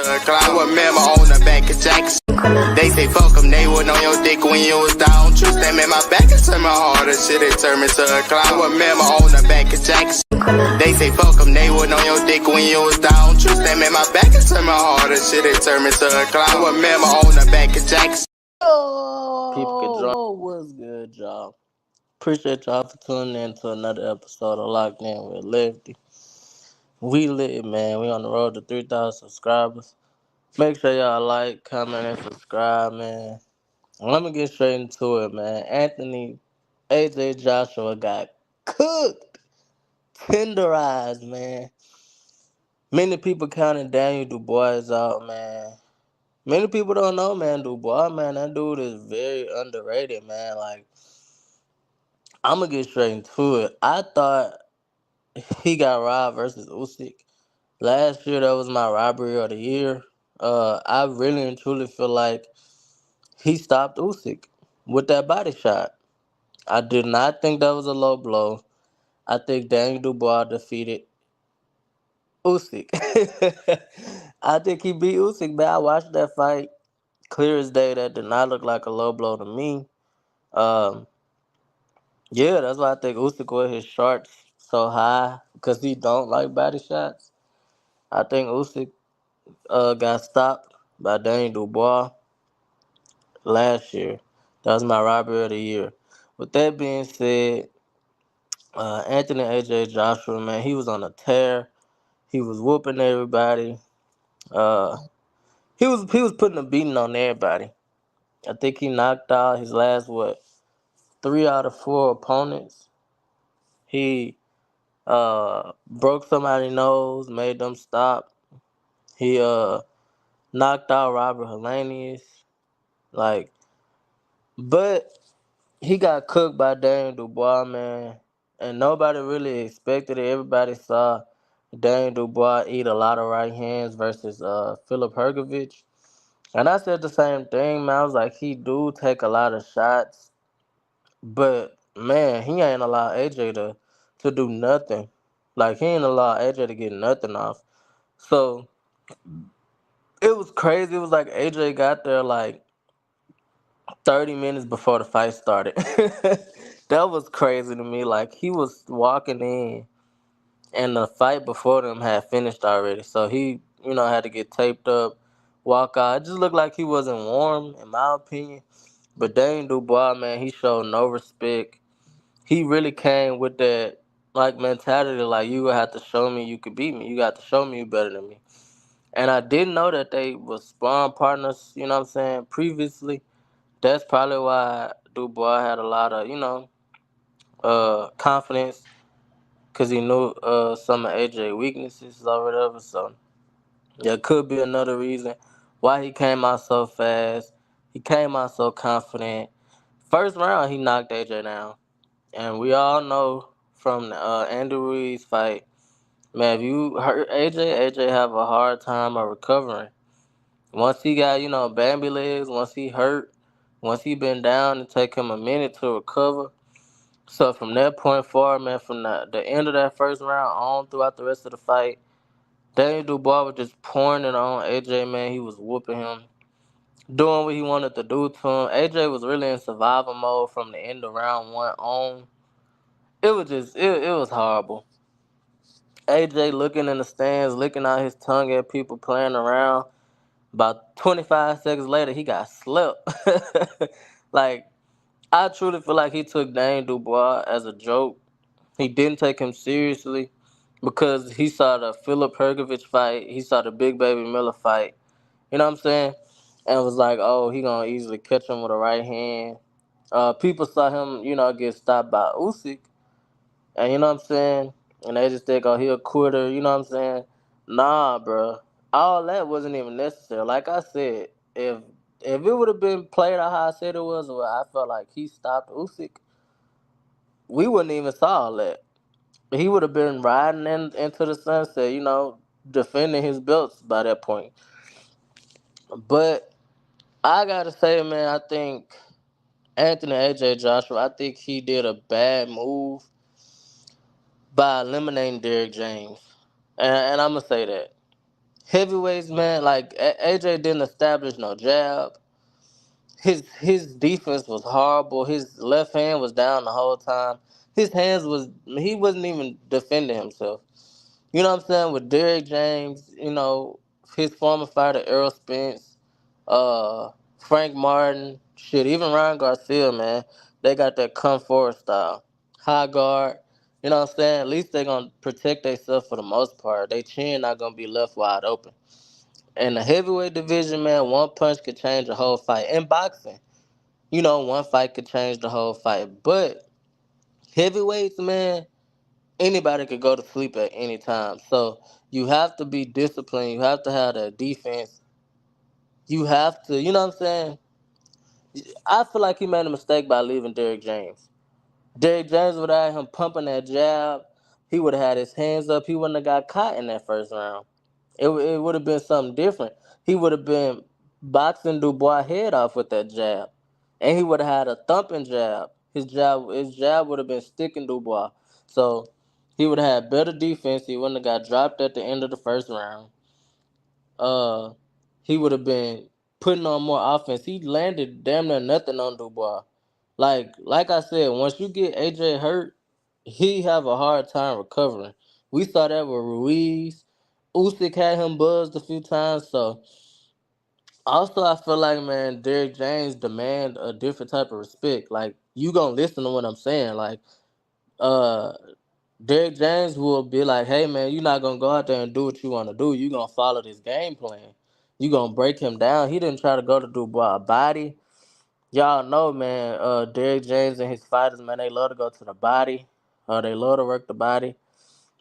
to a clown. What memo on the back of Jackson? They say fuck them, they wasn't on your dick when you was down. Trust them in my back and turn my heart and shit, it turned me to a clown. What memo on the back of Jackson? They say fuck them, they wasn't on your dick when you was down. Trust them in my back and turn my heart and shit, it turned me to a clown. What memo on the back of Jackson? People can join. Oh, what's good, y'all? Appreciate y'all for tuning in to another episode of Locked In with Lefty. We lit, man. We on the road to 3,000 subscribers. Make sure y'all like, comment, and subscribe, man. Let me get straight into it, man. Anthony, AJ Joshua got cooked, tenderized, man. Many people counting Daniel Dubois out, man. Many people don't know, man. Dubois, man, that dude is very underrated, man. Like, I'm gonna get straight into it. I thought he got robbed versus Usyk. Last year, that was my robbery of the year. I really and truly feel like he stopped Usyk with that body shot. I did not think that was a low blow. I think Daniel Dubois defeated Usyk. I think he beat Usyk, man. I watched that fight. Clear as day, that did not look like a low blow to me. Um, yeah, that's why I think Usyk wear his shorts so high because he don't like body shots. I think Usyk got stopped by Daniel Dubois last year. That was my robbery of the year. With that being said, Anthony AJ Joshua, man, he was on a tear. He was whooping everybody. Uh, he was putting a beating on everybody. I think he knocked out his last 3 out of 4 opponents. He broke somebody's nose, made them stop. He knocked out Robert Helenius. Like, but he got cooked by Daniel Dubois, man. And nobody really expected it. Everybody saw Daniel Dubois eat a lot of right hands versus Philip Hergovich. And I said the same thing, man. I was like, he do take a lot of shots. But, man, he ain't allow AJ to do nothing. Like, he ain't allow AJ to get nothing off. So, it was crazy. It was like AJ got there, like, 30 minutes before the fight started. That was crazy to me. Like, he was walking in, and the fight before them had finished already. So he, had to get taped up, walk out. It just looked like he wasn't warm, in my opinion. But Dane Dubois, man, he showed no respect. He really came with that, like, mentality, like, you have to show me you could beat me. You got to show me you better than me. And I didn't know that they were sparring partners, you know what I'm saying, previously. That's probably why Dubois had a lot of, confidence, because he knew some of AJ weaknesses or whatever. So that could be another reason why he came out so fast. He came out so confident. First round, he knocked AJ down. And we all know from the Andy Ruiz fight, man, if you hurt AJ have a hard time of recovering. Once he got, Bambi legs, once he hurt, once he been down, it take him a minute to recover. So from that point forward, man, from the end of that first round on throughout the rest of the fight, Daniel Dubois was just pouring it on AJ, man. He was whooping him, doing what he wanted to do to him. AJ was really in survival mode from the end of round 1 on. It was just, it was horrible. AJ looking in the stands, licking out his tongue at people playing around. About 25 seconds later, he got slept. Like, I truly feel like he took Dane Dubois as a joke. He didn't take him seriously because he saw the Philip Hergovich fight. He saw the Big Baby Miller fight. You know what I'm saying? And was like, oh, he going to easily catch him with a right hand. People saw him, get stopped by Usyk. And you know what I'm saying? And they just think, oh, he a quitter. You know what I'm saying? Nah, bro. All that wasn't even necessary. Like I said, if it would have been played out how I said it was, where I felt like he stopped Usyk, we wouldn't even saw all that. He would have been riding into the sunset, defending his belts by that point. But I gotta say, man, I think Anthony AJ Joshua, I think he did a bad move by eliminating Derrick James. And I'm gonna say that. Heavyweights, man, like AJ didn't establish no jab. His defense was horrible. His left hand was down the whole time. His hands was he wasn't even defending himself. You know what I'm saying? With Derrick James, his former fighter Errol Spence, uh, Frank Martin, shit, even Ryan Garcia, man, they got that come forward style. High guard. You know what I'm saying? At least they gonna protect themselves for the most part. They chin not gonna be left wide open. In the heavyweight division, man, one punch could change a whole fight. In boxing, one fight could change the whole fight. But heavyweights, man, anybody could go to sleep at any time. So you have to be disciplined. You have to have that defense. You have to, you know what I'm saying? I feel like he made a mistake by leaving Derrick James. Derrick James would have had him pumping that jab. He would have had his hands up. He wouldn't have got caught in that first round. It would have been something different. He would have been boxing Dubois head off with that jab. And he would have had a thumping jab. His jab would have been sticking Dubois. So he would have had better defense. He wouldn't have got dropped at the end of the first round. Uh he would have been putting on more offense. He landed damn near nothing on Dubois. Like I said, once you get AJ hurt, he have a hard time recovering. We saw that with Ruiz. Usyk had him buzzed a few times. So also I feel like, man, Derrick James demand a different type of respect. Like, you gonna listen to what I'm saying. Like, uh Derrick James will be like, hey man, you're not gonna go out there and do what you wanna do. You gonna follow this game plan. You gonna break him down. He didn't try to go to Dubois a body. Y'all know, man, Derrick James and his fighters, man, they love to go to the body. They love to work the body.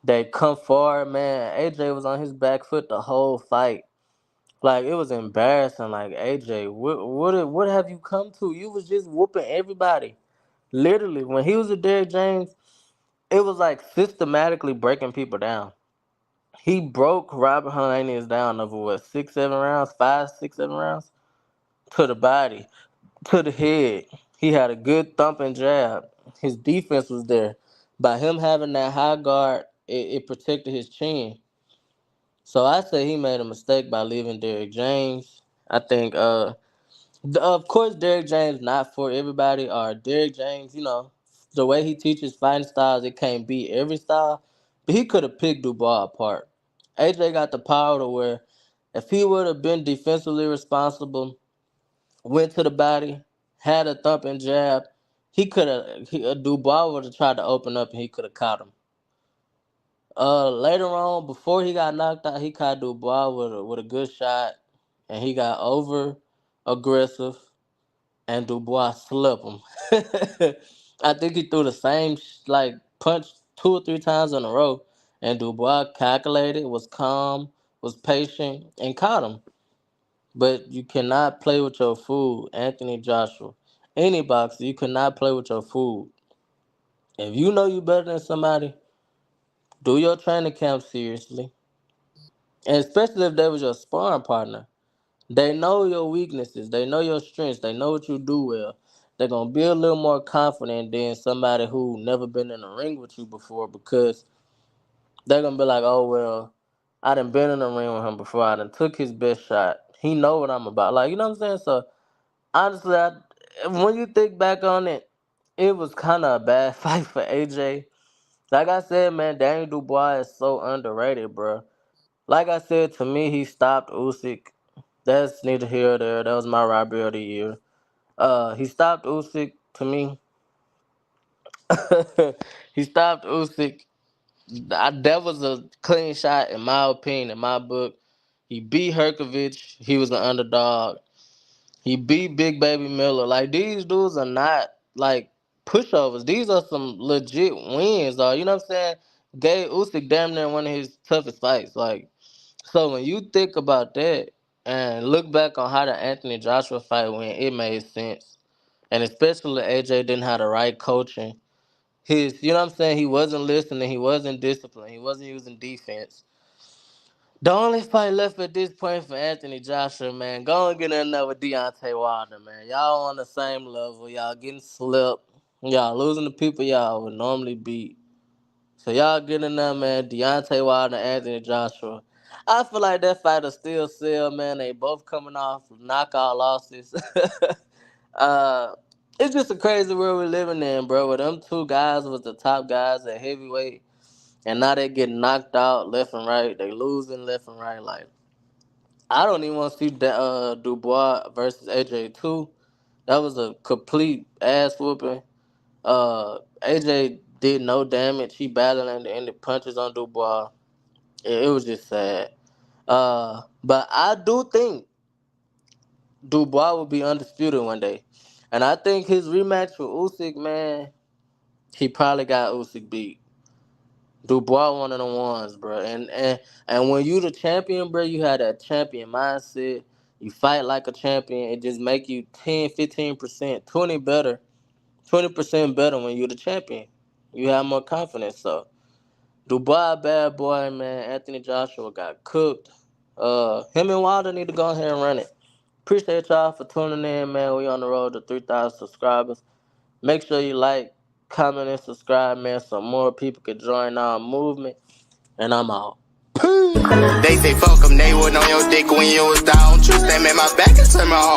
They come forward, man. AJ was on his back foot the whole fight. Like, it was embarrassing. Like, AJ, what have you come to? You was just whooping everybody. Literally, when he was with Derrick James, it was like systematically breaking people down. He broke Robert Helenius down over what, 6, 7 rounds, 5, 6, 7 rounds to the body, to the head. He had a good thumping jab. His defense was there. By him having that high guard, it protected his chin. So I say he made a mistake by leaving Derrick James. I think, of course, Derrick James not for everybody. Or Derrick James, the way he teaches fighting styles, it can't beat every style. But he could have picked Dubois apart. AJ got the power to where if he would have been defensively responsible, went to the body, had a thumping jab, he could have. Dubois would have tried to open up and he could have caught him. Later on, before he got knocked out, he caught Dubois with a good shot, and he got over aggressive, and Dubois slipped him. I think he threw the same punch 2 or 3 times in a row, and Dubois calculated, was calm, was patient, and caught him. But you cannot play with your food, Anthony Joshua. Any boxer, you cannot play with your food. If you know you better than somebody, do your training camp seriously. And especially if they was your sparring partner. They know your weaknesses. They know your strengths. They know what you do well. They're gonna be a little more confident than somebody who never been in a ring with you before, because they're gonna be like, oh well, I done been in the ring with him before. I done took his best shot. He know what I'm about. Like, you know what I'm saying? So honestly, when you think back on it, it was kind of a bad fight for AJ. Like I said, man, Daniel Dubois is so underrated, bro. Like I said, to me, he stopped Usyk. That's neither here or there. That was my robbery of the year. He stopped Usyk to me. He stopped Usyk. That was a clean shot in my opinion, in my book. He beat Herkovich. He was an underdog. He beat Big Baby Miller. Like, these dudes are not like pushovers. These are some legit wins, though. You know what I'm saying? Gave Usyk damn near one of his toughest fights. Like, so when you think about that and look back on how the Anthony Joshua fight went, it made sense. And especially AJ didn't have the right coaching. You know what I'm saying? He wasn't listening. He wasn't disciplined. He wasn't using defense. The only fight left at this point for Anthony Joshua, man, go and get in there with Deontay Wilder, man. Y'all on the same level. Y'all getting slipped. Y'all losing the people y'all would normally beat. So y'all get in there, man. Deontay Wilder, Anthony Joshua. I feel like that fighter still sell, man. They both coming off knockout losses. uh, it's just a crazy world we're living in, bro. Where them two guys was the top guys at heavyweight, and now they getting knocked out left and right. They losing left and right. Like I don't even want to see Dubois versus AJ too. That was a complete ass whooping. AJ did no damage. He battling the ended punches on Dubois. It was just sad. But I do think Dubois will be undisputed one day. And I think his rematch with Usyk, man, he probably got Usyk beat. Dubois one of the ones, bro. And when you the champion, bro, you have that champion mindset. You fight like a champion. It just make you 10, 15%, 20 better, 20% better when you're the champion. You have more confidence. So Dubois, bad boy, man. Anthony Joshua got cooked. Him and Wilder need to go ahead and run it. Appreciate y'all for tuning in, man. We on the road to 3,000 subscribers. Make sure you like, comment, and subscribe, man, so more people can join our movement. And I'm out. They say fuck them, they wasn't on your dick when you was down. Trust them in my back and turn my heart.